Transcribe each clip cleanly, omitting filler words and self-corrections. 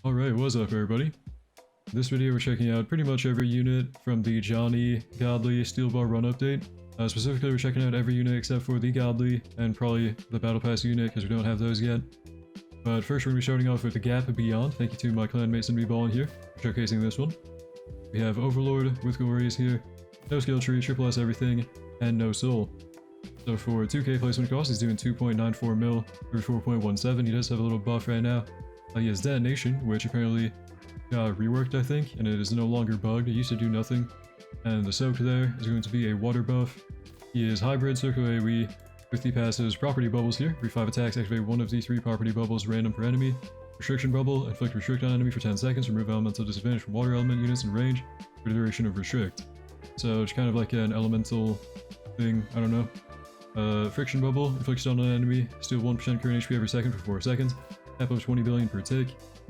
Alright, what's up everybody? In this video we're checking out pretty much every unit from the SBR Godly Steel Bar Run update. Specifically we're checking out every unit except for the Godly and probably the Battle Pass unit because we don't have those yet. But first we're going to be starting off with the Gap and Beyond. Thank you to my clanmate CYN BE BALLIN here for showcasing this one. We have Overlord with Glorious here, no skill tree, triple S everything, and no soul. So for 2k placement cost, he's doing 2.94 mil or 4.17. He does have a little buff right now. He has Detonation, which apparently got reworked, I think, and it is no longer bugged. It used to do nothing. And the Soak there is going to be a water buff. He is Hybrid Circle AoE with the passives Property Bubbles here. Every 5 attacks, activate one of the 3 Property Bubbles random per enemy. Restriction Bubble, inflict Restrict on enemy for 10 seconds. Remove elemental disadvantage from water element units in range for the duration of Restrict. So it's kind of like an elemental thing, I don't know. Friction Bubble, inflicts stun on an enemy, steal 1% current HP every second for 4 seconds. Cap of 20 billion per tick,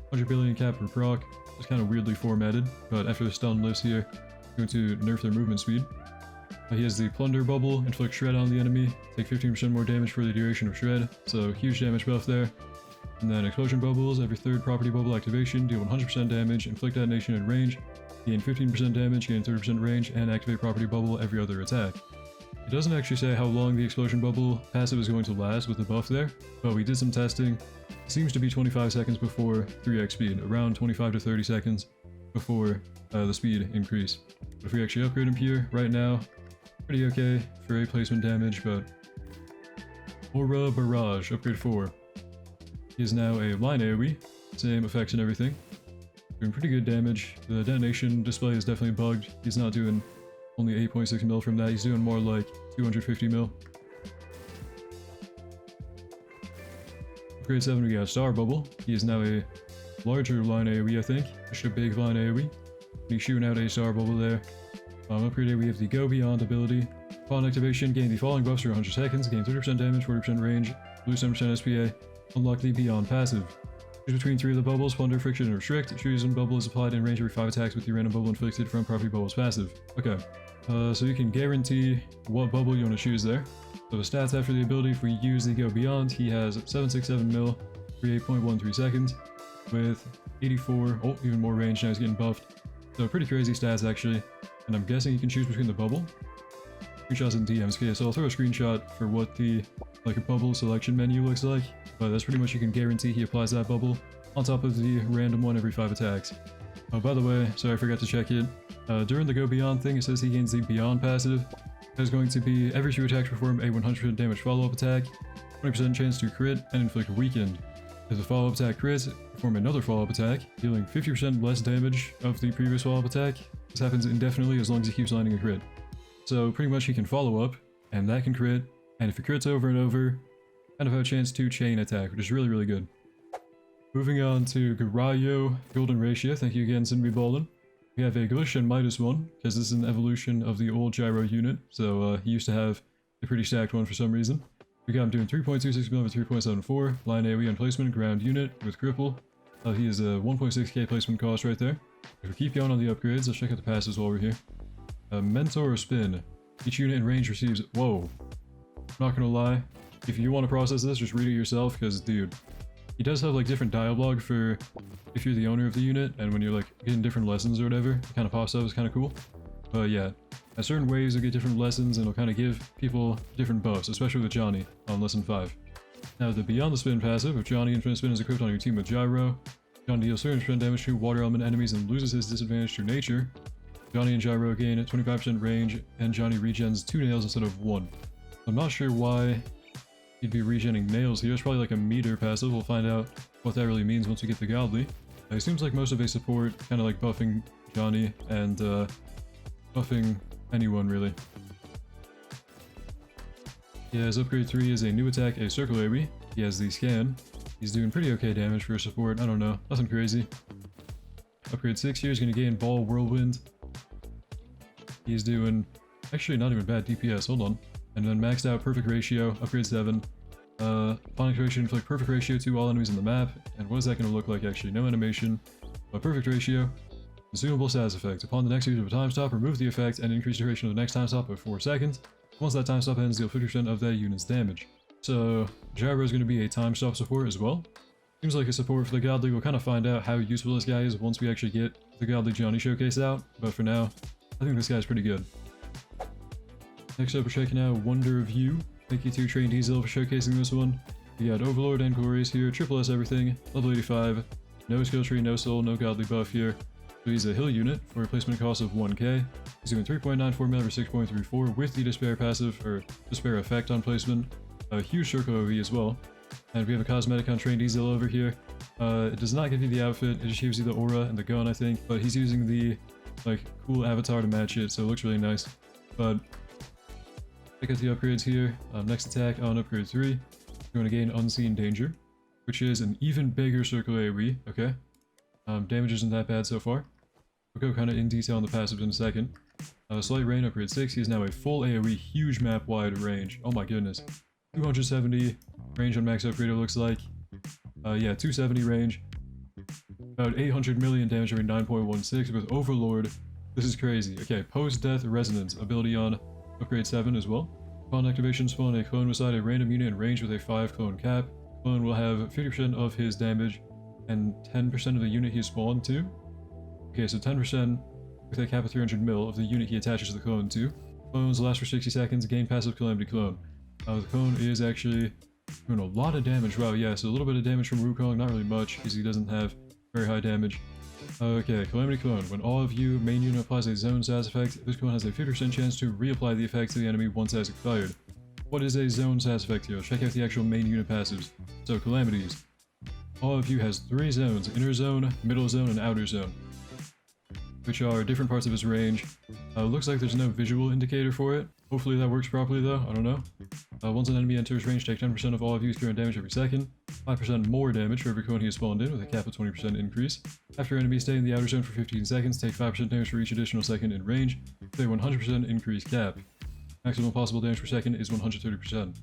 100 billion cap per proc. It's kind of weirdly formatted, but after the stun lifts here, going to nerf their movement speed. He has the Plunder Bubble, inflict Shred on the enemy, take 15% more damage for the duration of Shred, so huge damage buff there. And then Explosion Bubbles, every 3rd property bubble activation, deal 100% damage, inflict detonation in range, gain 15% damage, gain 30% range, and activate property bubble every other attack. It doesn't actually say how long the Explosion Bubble passive is going to last with the buff there, but we did some testing. It seems to be 25 seconds before 3x speed, around 25 to 30 seconds before the speed increase. But if we actually upgrade him here, right now, pretty okay for A placement damage, but Aura Barrage, upgrade 4. He is now a line AoE, same effects and everything. Doing pretty good damage. The detonation display is definitely bugged. He's not doing only 8.6 mil from that, he's doing more like 250 mil. Upgrade 7 we got Star Bubble. He is now a larger line AoE, I think. Just a big line AoE. He's shooting out a Star Bubble there. Upgrade we have the Go Beyond ability. Upon activation, gain the following buffs for 100 seconds, gain 30% damage, 40% range, lose 7% SPA, unlock the Beyond passive. Choose between 3 of the bubbles, Plunder, Friction, and Restrict. Choose one bubble is applied in range every 5 attacks with the random bubble inflicted from Property Bubble's passive. Okay, so you can guarantee what bubble you want to choose there. So the stats after the ability, if we use the Go Beyond, he has 767 mil for 8.13 seconds with 84, oh, even more range, now he's getting buffed. So pretty crazy stats actually, and I'm guessing you can choose between the bubble. Screenshots and DMs, okay, so I'll throw a screenshot for what the a bubble selection menu looks like, but that's pretty much you can guarantee he applies that bubble on top of the random one every 5 attacks. Oh, by the way, sorry I forgot to check it. During the Go Beyond thing, it says he gains the Beyond passive. There's going to be every 2 attacks perform a 100% damage follow-up attack, 20% chance to crit, and inflict weakened. If the follow-up attack crits, perform another follow-up attack, dealing 50% less damage of the previous follow-up attack. This happens indefinitely as long as he keeps landing a crit. So pretty much he can follow up, and that can crit, and if he crits over and over, kind of have a chance to chain attack, which is really, really good. Moving on to Gryo, Golden Ratio, thank you again CYN BE BALLIN. We have a Glitch and Midas one, because this is an evolution of the old Gyro unit, so he used to have a pretty stacked one for some reason. We got him doing 3.26 mil with 3.74, line AoE on placement, ground unit with cripple. He is a 1.6k placement cost right there. If we keep going on the upgrades, let's check out the passives while we're here. Mentor or Spin. Each unit in range receives... Whoa. Not gonna lie, if you want to process this, just read it yourself, because dude, he does have like different dialogue for if you're the owner of the unit, and when you're like getting different lessons or whatever, it kind of pops up, it's kind of cool. But yeah, at certain ways you'll get different lessons and it'll kind of give people different buffs, especially with Johnny on lesson 5. Now the Beyond the Spin passive, if Johnny Infinite Spin is equipped on your team with Gyro, Johnny deals 30% damage to water element enemies and loses his disadvantage to nature. Johnny and Gyro gain 25% range, and Johnny regens 2 nails instead of 1. I'm not sure why he'd be regenning nails here. It's probably like a meter passive. We'll find out what that really means once we get the Godly. It seems like most of a support, kind of like buffing Johnny and buffing anyone really. He has upgrade 3 is a new attack, a Circle AoE. He has the Scan. He's doing pretty okay damage for a support. I don't know, nothing crazy. Upgrade 6 here is going to gain Ball Whirlwind. He's doing actually not even bad DPS, hold on. And then maxed out Perfect Ratio, upgrade 7. Upon activation, inflict Perfect Ratio to all enemies in the map. And what is that going to look like actually? No animation, but Perfect Ratio. Consumable status effect. Upon the next use of a time stop, remove the effect and increase the duration of the next time stop by 4 seconds. Once that time stop ends, deal 50% of that unit's damage. So Gyro is going to be a time stop support as well. Seems like a support for the Godly. We'll kind of find out how useful this guy is once we actually get the Godly Johnny showcase out, but for now, I think this guy's pretty good. Next up, we're checking out Wonder of You. Thank you to TrainDZilla for showcasing this one. We got Overlord and Glorious here, triple S everything, level 85, no skill tree, no soul, no Godly buff here. So he's a heal unit for a replacement cost of 1k. He's doing 3.94 mil for 6.34 with the Despair passive, or Despair effect on placement. A huge circle OE as well. And we have a cosmetic on TrainDZilla over here. It does not give you the outfit, it just gives you the aura and the gun, I think. But he's using the, like, cool avatar to match it, so it looks really nice. But check out the upgrades here. Next attack on upgrade 3. You're going to gain Unseen Danger, which is an even bigger circle AoE, okay? Damage isn't that bad so far. We'll go kind of in detail on the passives in a second. Slight Rain, upgrade 6. He is now a full AoE, huge map-wide range. Oh my goodness. 270 range on max upgrade, it looks like. Yeah, 270 range. About 800 million damage every 9.16 with Overlord. This is crazy. Okay, post-death resonance ability on upgrade 7 as well. Upon activation, spawn a clone beside a random unit in range with a 5 clone cap. Clone will have 50% of his damage and 10% of the unit he is spawned to. Okay, so 10% with a cap of 300 mil of the unit he attaches the clone to. Clones last for 60 seconds, gain passive Calamity clone. The clone is actually doing a lot of damage. Wow, yeah, so a little bit of damage from Wukong, not really much because he doesn't have very high damage. Okay, Calamity clone. When all of you main unit applies a zone status effect, this clone has a 50% chance to reapply the effect to the enemy once it has expired. What is a zone status effect here? Check out the actual main unit passives. So, Calamities. All of you has 3 zones, inner zone, middle zone, and outer zone, which are different parts of his range. Looks like there's no visual indicator for it. Hopefully that works properly though, I don't know. Once an enemy enters range, take 10% of all of you's current damage every second, 5% more damage for every clone he has spawned in with a cap of 20% increase. After enemies stay in the outer zone for 15 seconds, take 5% damage for each additional second in range, with a 100% increase cap. Maximum possible damage per second is 130%.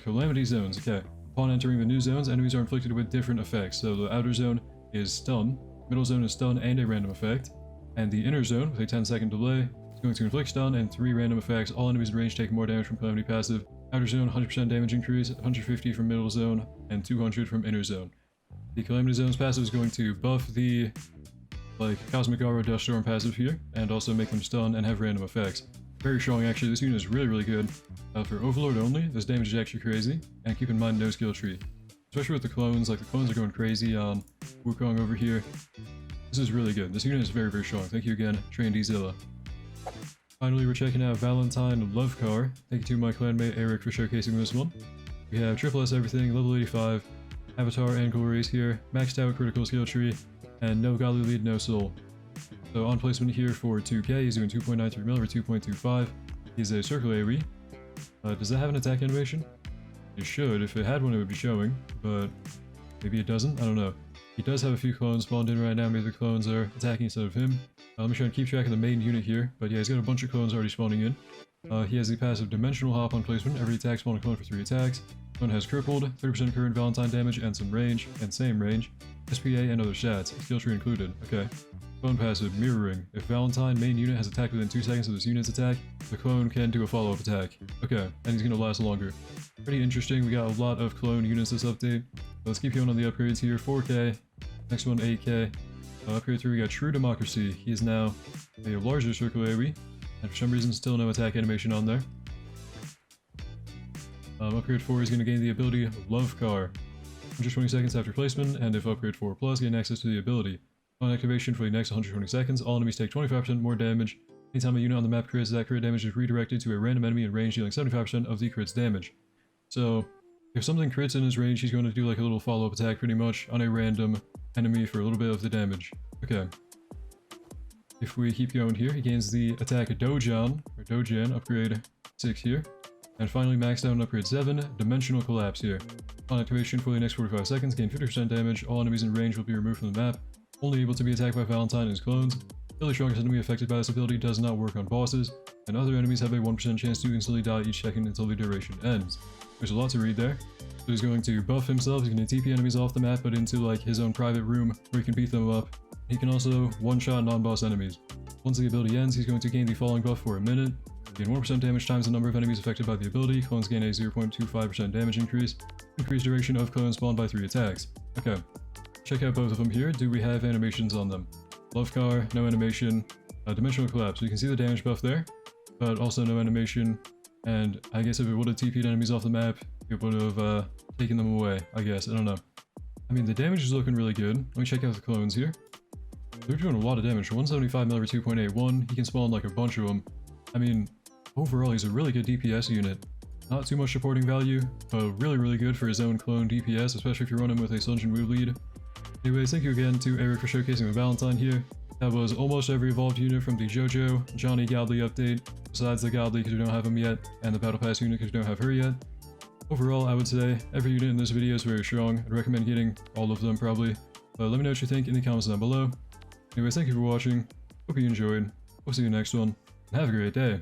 Calamity zones, okay. Upon entering the new zones, enemies are inflicted with different effects. So the outer zone is stun, middle zone is stun and a random effect, and the inner zone, with a 10-second delay, is going to inflict stun and 3 random effects. All enemies in range take more damage from Calamity passive. Outer zone, 100% damage increase, 150 from middle zone, and 200 from inner zone. The Calamity zone's passive is going to buff the, like, Cosmic Aura Dust Storm passive here, and also make them stun and have random effects. Very strong actually, this unit is really, really good. For Overlord only, this damage is actually crazy, and keep in mind no skill tree. Especially with the clones, like the clones are going crazy on Wukong over here. This is really good. This unit is very, very strong. Thank you again, TrainDZilla. Finally, we're checking out Valentine Love Car. Thank you to my clanmate Eric for showcasing this one. We have triple S everything, level 85, Avatar and Glorious here, maxed out critical skill tree, and no Godly lead, no soul. So on placement here for 2k, he's doing 2.93 mil or 2.25. He's a circle AoE. Does that have an attack animation? It should. If it had one, it would be showing, but maybe it doesn't. I don't know. He does have a few clones spawned in right now. Maybe the clones are attacking instead of him. Let me try and keep track of the main unit here. But yeah, he's got a bunch of clones already spawning in. He has the passive Dimensional Hop on placement. Every attack spawn a clone for 3 attacks. Clone has crippled, 30% current Valentine damage, and some range, and same range. SPA and other stats, skill tree included. Okay. Clone passive, Mirroring. If Valentine main unit has attacked within 2 seconds of this unit's attack, the clone can do a follow-up attack. Okay, and he's gonna last longer. Pretty interesting, we got a lot of clone units this update. Let's keep going on the upgrades here. 4k, next one 8k. Upgrade 3, we got True Democracy. He is now a larger circle AoE, and for some reason still no attack animation on there. Upgrade 4 is going to gain the ability Love Car. 120 seconds after placement, and if upgrade 4 plus, gain access to the ability. On activation for the next 120 seconds, all enemies take 25% more damage. Anytime a unit on the map crits, that crit damage is redirected to a random enemy in range, dealing 75% of the crit's damage. So, if something crits in his range, he's going to do like a little follow-up attack pretty much on a random enemy for a little bit of the damage. Okay. If we keep going here, he gains the attack Dojan, or Dojan, upgrade 6 here. And finally maxed out on upgrade 7, Dimensional Collapse here. On activation for the next 45 seconds, gain 50% damage, all enemies in range will be removed from the map. Only able to be attacked by Valentine and his clones. The only strongest enemy affected by this ability does not work on bosses, and other enemies have a 1% chance to instantly die each second until the duration ends. There's a lot to read there. So he's going to buff himself, he's going to TP enemies off the map, but into like his own private room where he can beat them up. He can also one-shot non-boss enemies. Once the ability ends, he's going to gain the falling buff for a minute. Gain 1% damage times the number of enemies affected by the ability. Clones gain a 0.25% damage increase. Increased duration of clone spawn by 3 attacks. Okay, check out both of them here. Do we have animations on them? Love Car, no animation. Dimensional Collapse, you can see the damage buff there, but also no animation. And I guess if it would have TP'd enemies off the map, it would have taken them away, I guess. I don't know. I mean, the damage is looking really good. Let me check out the clones here. They're doing a lot of damage. 175 mil over 2.81. He can spawn like a bunch of them. I mean, overall, he's a really good DPS unit. Not too much supporting value, but really, really good for his own clone DPS, especially if you run him with a Sunjin Wu lead. Anyways, thank you again to Eric for showcasing the Valentine here. That was almost every evolved unit from the JoJo Johnny Godly update, besides the Godly because we don't have him yet, and the Battle Pass unit because we don't have her yet. Overall, I would say every unit in this video is very strong. I'd recommend getting all of them probably, but let me know what you think in the comments down below. Anyways, thank you for watching. Hope you enjoyed. We'll see you next one, and have a great day.